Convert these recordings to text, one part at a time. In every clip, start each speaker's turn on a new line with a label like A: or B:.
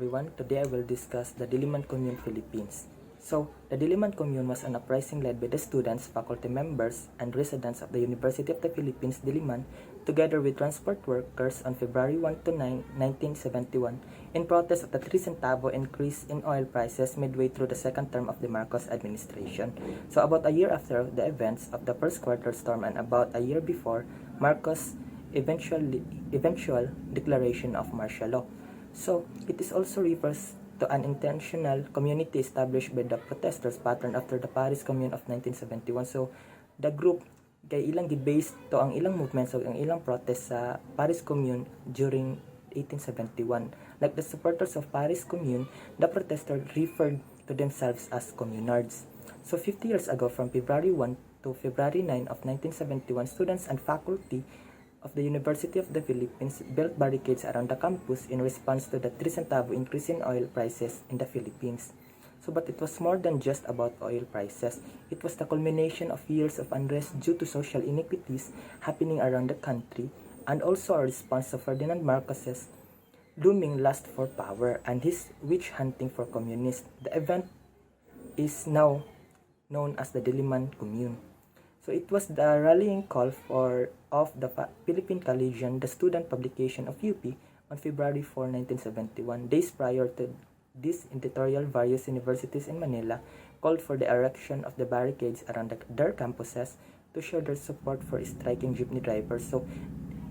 A: everyone. Today I will discuss the Diliman Commune, Philippines. So, the Diliman Commune was an uprising led by the students, faculty members, and residents of the University of the Philippines, Diliman, together with transport workers on February 1 to 9, 1971, in protest of the 3 centavo increase in oil prices midway through the second term of the Marcos administration. So, about a year after the events of the first quarter storm and about a year before Marcos' eventual declaration of martial law. So, it is also refers to an intentional community established by the protesters pattern after the Paris Commune of 1971. So, the group kay ilang gibase to ang ilang movements o ang ilang protest sa Paris Commune during 1871. Like the supporters of Paris Commune, the protesters referred to themselves as communards. So, 50 years ago, from February 1 to February 9 of 1971, students and faculty of the University of the Philippines built barricades around the campus in response to the 3 centavo increase in oil prices in the Philippines. So, but it was more than just about oil prices. It was the culmination of years of unrest due to social inequities happening around the country, and also a response to Ferdinand Marcos's looming lust for power and his witch hunting for communists. The event is now known as the Diliman Commune. So it was the rallying call of the Philippine Collegian, the student publication of UP, on February 4, 1971. Days prior to this editorial, various universities in Manila called for the erection of the barricades around their campuses to show their support for striking jeepney drivers. So,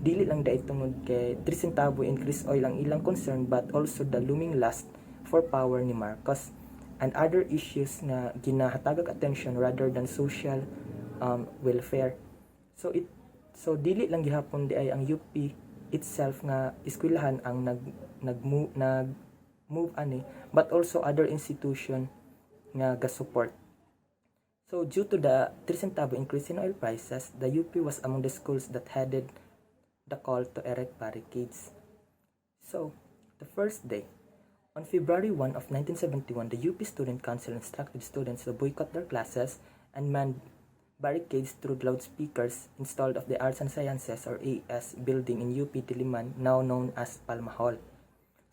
A: dili lang dahil tungod kay 3 centavo increase oil ang ilang concern, but also the looming lust for power ni Marcos and other issues na ginahatagag attention rather than social welfare. So dili lang gihapon di ay ang UP itself nga eskwelahan ang nag-move ani, but also other institution nga ga-support. So due to the 3 centavo increase in oil prices, the UP was among the schools that headed the call to erect barricades. So the first day, on February 1 of 1971, the UP Student Council instructed students to boycott their classes and man barricades through loudspeakers installed of the Arts and Sciences or AS building in UP Diliman, now known as Palma Hall.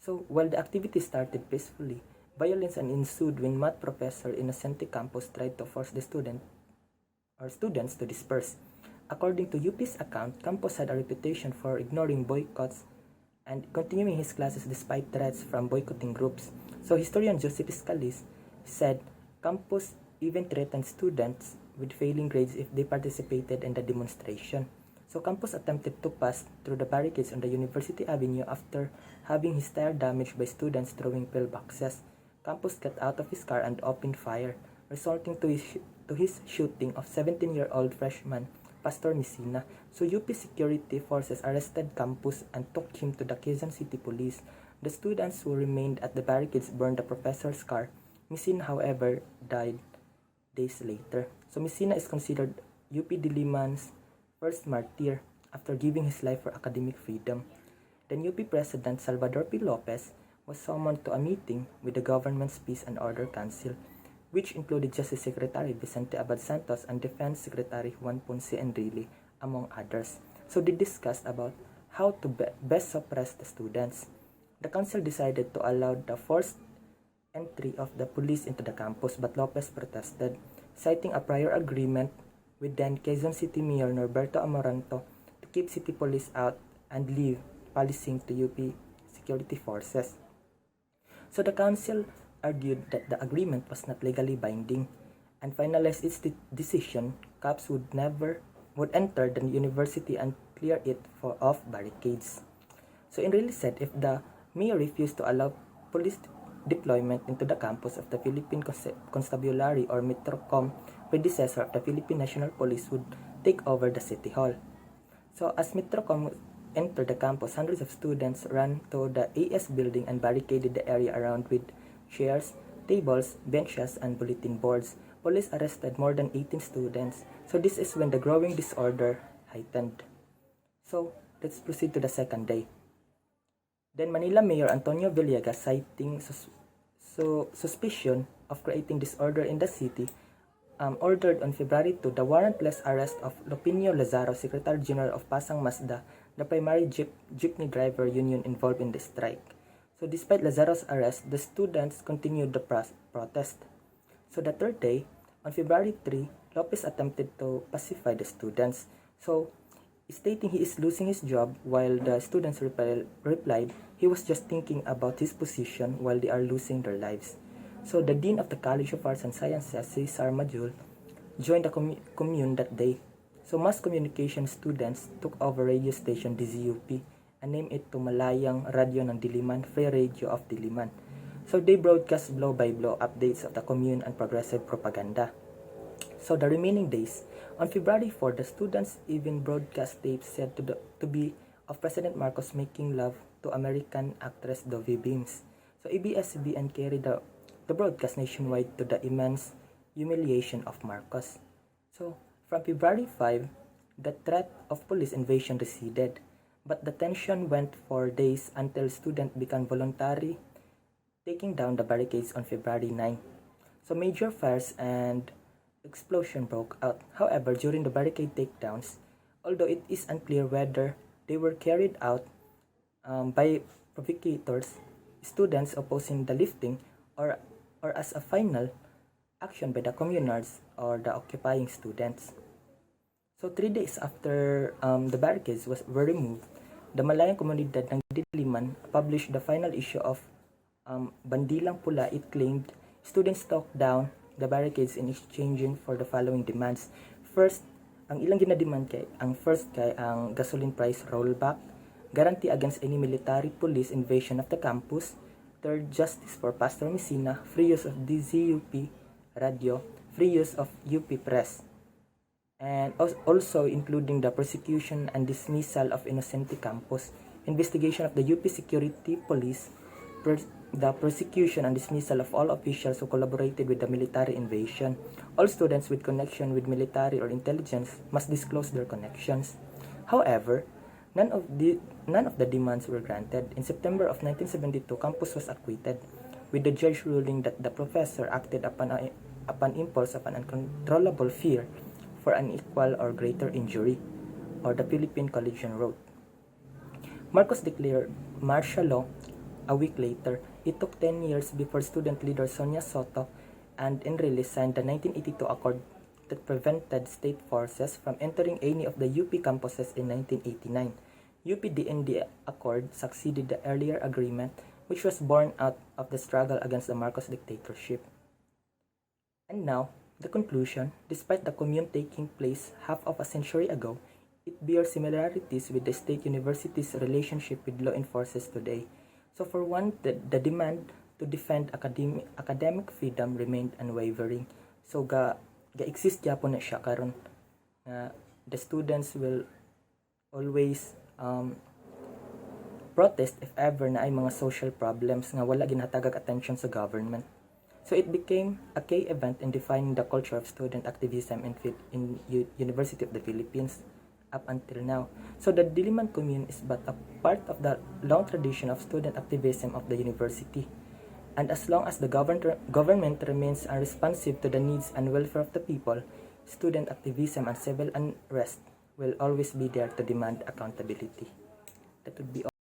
A: So, while the activity started peacefully, violence ensued when math professor Innocente Campos tried to force the students to disperse. According to UP's account, Campos had a reputation for ignoring boycotts and continuing his classes despite threats from boycotting groups. So, historian Joseph Escalis said Campos even threatened students with failing grades if they participated in the demonstration. So Campos attempted to pass through the barricades on the University Avenue after having his tire damaged by students throwing pillboxes. Campos got out of his car and opened fire, resulting to his shooting of 17-year-old freshman Pastor Messina. So UP security forces arrested Campos and took him to the Quezon City Police. The students who remained at the barricades burned the professor's car. Messina, however, died days later. So Messina is considered UP Diliman's first martyr after giving his life for academic freedom. Then UP President Salvador P. Lopez was summoned to a meeting with the government's Peace and Order Council, which included Justice Secretary Vicente Abad Santos and Defense Secretary Juan Ponce Enrile, among others. So they discussed about how to best suppress the students. The council decided to allow the forced entry of the police into the campus, but Lopez protested, citing a prior agreement with then Quezon City Mayor Norberto Amoranto to keep city police out and leave policing to UP security forces. So the council argued that the agreement was not legally binding and finalized its decision. Cops would enter the university and clear it of barricades. So Enrile said if the mayor refused to allow police deployment into the campus of the Philippine Constabulary or Metrocom, predecessor of the Philippine National Police, would take over the City Hall. So as Metrocom entered the campus, hundreds of students ran to the AS building and barricaded the area around with chairs, tables, benches, and bulletin boards. Police arrested more than 18 students. So this is when the growing disorder heightened. So let's proceed to the second day. Then Manila Mayor Antonio Villegas, citing suspicion of creating disorder in the city, ordered on February 2 the warrantless arrest of Lopinio Lazaro, Secretary General of Pasang Mazda, the primary jeepney driver union involved in the strike. So despite Lazaro's arrest, the students continued the protest. So the third day, on February 3, Lopez attempted to pacify the students. So stating he is losing his job, while the students replied he was just thinking about his position while they are losing their lives. So the Dean of the College of Arts and Sciences, Cesar Majul, joined the commune that day. So mass communication students took over radio station DZUP and named it to Malayang Radio ng Diliman, Free Radio of Diliman. So they broadcast blow-by-blow updates of the commune and progressive propaganda. So the remaining days, on February 4, the students even broadcast tapes said to be of President Marcos making love to American actress Dovie Beams. So ABS-CBN carried the broadcast nationwide to the immense humiliation of Marcos. So from February 5, the threat of police invasion receded, but the tension went for days until students began voluntarily taking down the barricades on February 9. So major fires and explosion broke out. However, during the barricade takedowns, although it is unclear whether they were carried out by provocators, students opposing the lifting, or as a final action by the communards or the occupying students. So 3 days after the barricades were removed, the Malayang Komunidad ng Diliman published the final issue of Bandilang Pula. It claimed students took down the barricades in exchanging for the following demands. First, ang ilang ginademand kay ang gasoline price rollback, guarantee against any military police invasion of the campus. Third, justice for Pastor Messina, free use of DZUP radio, free use of UP press, and also including the prosecution and dismissal of Innocente Campos, investigation of the UP security police, the prosecution and dismissal of all officials who collaborated with the military invasion. All students with connection with military or intelligence must disclose their connections. However, none of the demands were granted. In September of 1972, Campos was acquitted, with the judge ruling that the professor acted upon impulse of an uncontrollable fear for an equal or greater injury, or the Philippine Collegian wrote. Marcos declared martial law a week later. It took 10 years before student leader Sonia Soto and Enrile signed the 1982 accord that prevented state forces from entering any of the UP campuses in 1989. UP-DND Accord succeeded the earlier agreement, which was born out of the struggle against the Marcos dictatorship. And now, the conclusion: despite the commune taking place half of a century ago, it bears similarities with the state university's relationship with law enforcers today. So for one, the demand to defend academic freedom remained unwavering. So ga-exist gyapon na siya karon na the students will always protest if ever na ay mga social problems nga wala ginhatagag attention sa government. So it became a key event in defining the culture of student activism in University of the Philippines up until now. So the Diliman Commune is but a part of the long tradition of student activism of the university. And as long as the government remains unresponsive to the needs and welfare of the people, student activism and civil unrest will always be there to demand accountability. That would be all.